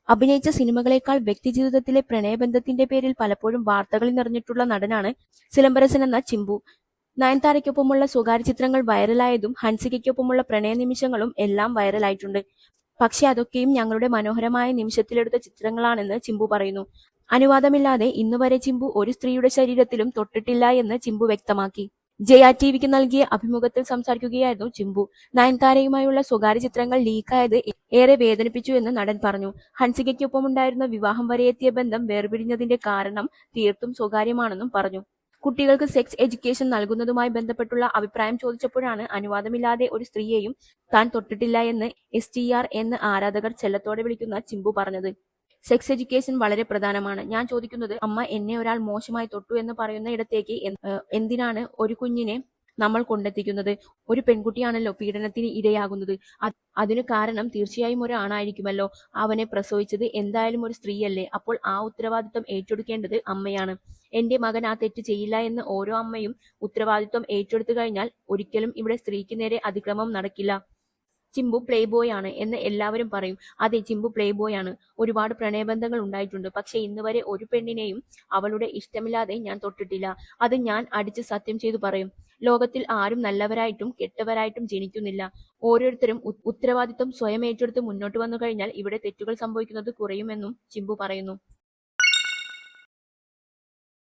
അഭിനയിച്ച സിനിമകളേക്കാൾ വ്യക്തിജീവിതത്തിലെ പ്രണയബന്ധത്തിന്റെ പേരിൽ പലപ്പോഴും വാർത്തകളിൽ നിറഞ്ഞിട്ടുള്ള നടനാണ് സിലംബരസൻ എന്ന ചിമ്പു. നയൻതാരയ്ക്കൊപ്പമുള്ള സ്വകാര്യ ചിത്രങ്ങൾ വൈറലായതും ഹൻസികയ്ക്കൊപ്പമുള്ള പ്രണയ നിമിഷങ്ങളും എല്ലാം വൈറലായിട്ടുണ്ട്. പക്ഷെ അതൊക്കെയും ഞങ്ങളുടെ മനോഹരമായ നിമിഷത്തിലെടുത്ത ചിത്രങ്ങളാണെന്ന് ചിമ്പു പറയുന്നു. അനുവാദമില്ലാതെ ഇന്നുവരെ ചിമ്പു ഒരു സ്ത്രീയുടെ ശരീരത്തിലും തൊട്ടിട്ടില്ല എന്ന് ചിമ്പു വ്യക്തമാക്കി. ജയ ടിവിക്ക് നൽകിയ അഭിമുഖത്തിൽ സംസാരിക്കുകയായിരുന്നു ചിമ്പു. നയൻതാരയുമായുള്ള സ്വകാര്യ ചിത്രങ്ങൾ ലീക്കായത് ഏറെ വേദനിപ്പിച്ചു എന്ന് നടൻ പറഞ്ഞു. ഹൻസികയ്ക്കൊപ്പമുണ്ടായിരുന്ന വിവാഹം വരെയെത്തിയ ബന്ധം വേർപിരിഞ്ഞതിന്റെ കാരണം തീർത്തും സ്വകാര്യമാണെന്നും പറഞ്ഞു. കുട്ടികൾക്ക് സെക്സ് എഡ്യൂക്കേഷൻ നൽകുന്നതുമായി ബന്ധപ്പെട്ടുള്ള അഭിപ്രായം ചോദിച്ചപ്പോഴാണ് അനുവാദമില്ലാതെ ഒരു സ്ത്രീയെയും താൻ തൊട്ടിട്ടില്ല എന്ന് STR എന്ന് ആരാധകർ ചെല്ലത്തോടെ വിളിക്കുന്ന ചിമ്പു പറഞ്ഞത്. സെക്സ് എഡ്യൂക്കേഷൻ വളരെ പ്രധാനമാണ്. ഞാൻ ചോദിക്കുന്നത്, അമ്മ എന്നെ ഒരാൾ മോശമായി തൊട്ടു എന്ന് പറയുന്ന ഇടത്തേക്ക് എന്തിനാണ് ഒരു കുഞ്ഞിനെ നമ്മൾ കൊണ്ടെത്തിക്കുന്നത്? ഒരു പെൺകുട്ടിയാണല്ലോ പീഡനത്തിന് ഇരയാകുന്നത്. അതിനു കാരണം തീർച്ചയായും ഒരു ആണായിരിക്കുമല്ലോ. അവനെ പ്രസവിച്ചത് എന്തായാലും ഒരു സ്ത്രീയല്ലേ. അപ്പോൾ ആ ഉത്തരവാദിത്വം ഏറ്റെടുക്കേണ്ടത് അമ്മയാണ്. എന്റെ മകൻ ആ തെറ്റ് ചെയ്യില്ല എന്ന് ഓരോ അമ്മയും ഉത്തരവാദിത്വം ഏറ്റെടുത്തു കഴിഞ്ഞാൽ ഒരിക്കലും ഇവിടെ സ്ത്രീക്ക് നേരെ അതിക്രമം നടക്കില്ല. ചിമ്പു പ്ലേ ബോയ് ആണ് എന്ന് എല്ലാവരും പറയും. അതെ, ചിമ്പു പ്ലേ ബോയ് ആണ്. ഒരുപാട് പ്രണയബന്ധങ്ങൾ ഉണ്ടായിട്ടുണ്ട്. പക്ഷെ ഇന്നുവരെ ഒരു പെണ്ണിനെയും അവളുടെ ഇഷ്ടമില്ലാതെ ഞാൻ തൊട്ടിട്ടില്ല. അത് ഞാൻ അടിച്ച് സത്യം ചെയ്തു പറയും. ലോകത്തിൽ ആരും നല്ലവരായിട്ടും കെട്ടവരായിട്ടും ജനിക്കുന്നില്ല. ഓരോരുത്തരും ഉത്തരവാദിത്വം സ്വയം ഏറ്റെടുത്ത് മുന്നോട്ട് വന്നു കഴിഞ്ഞാൽ ഇവിടെ തെറ്റുകൾ സംഭവിക്കുന്നത് കുറയുമെന്നും ചിമ്പു പറയുന്നു.